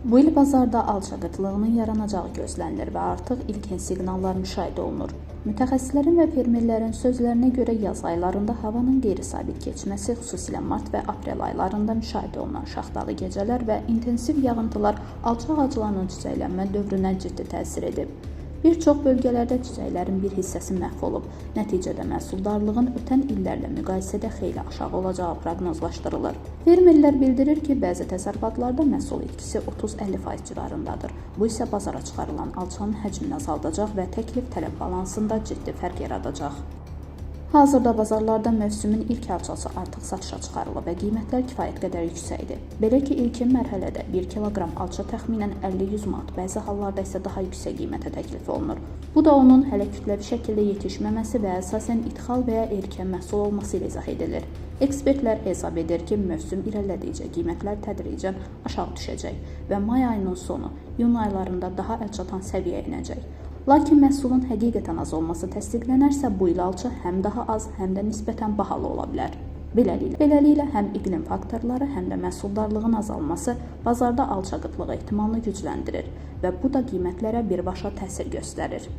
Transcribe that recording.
Bu il bazarda alça qıtlığının yaranacağı gözlənilir və artıq ilkin siqnallar müşahidə olunur. Mütəxəssislərin və fermerlərin sözlərinə görə yaz aylarında havanın qeyri-sabit keçməsi, xüsusilə mart və aprel aylarında müşahidə olunan şaxtalı gecələr və intensiv yağıntılar alça ağaclarının çiçəklənmə dövrünə ciddi təsir edib. Bir çox bölgələrdə çiçəklərin bir hissəsi məhv olub. Nəticədə məhsuldarlığın ötən illərlə müqayisədə xeyli aşağı olacağı proqnozlaşdırılır. Fermerlər bildirir ki, bəzi təsərrüfatlarda məhsul itkisi 30-50% civarındadır. Bu isə bazara çıxarılan alçanın həcmini azaldacaq və təklif-tələb balansında ciddi fərq yaradacaq. Hazırda bazarlarda mövsümün ilk alçası artıq satışa çıxarılıb və qiymətlər kifayət qədər yüksəkdir. Belə ki, ilkin mərhələdə 1 kiloqram alça təxminən 50-100 manat, bəzi hallarda isə daha yüksək qiymətə təklif olunur. Bu da onun hələ kütləvi şəkildə yetişməməsi və əsasən idxal və ya erkən məhsul olması ilə izah edilir. Ekspertlər hesab edir ki, mövsüm irəlilədikcə qiymətlər tədricən aşağı düşəcək və may ayının sonu, iyun aylarında daha əlçatan səviyyəyə enəcək. Lakin məhsulun həqiqətən az olması təsdiqlənərsə, bu il alça həm daha az, həm də nisbətən bahalı ola bilər. Beləliklə, həm iqlim faktorları, həm də məhsuldarlığın azalması bazarda alça qıtlığı ehtimalını gücləndirir və bu da qiymətlərə birbaşa təsir göstərir.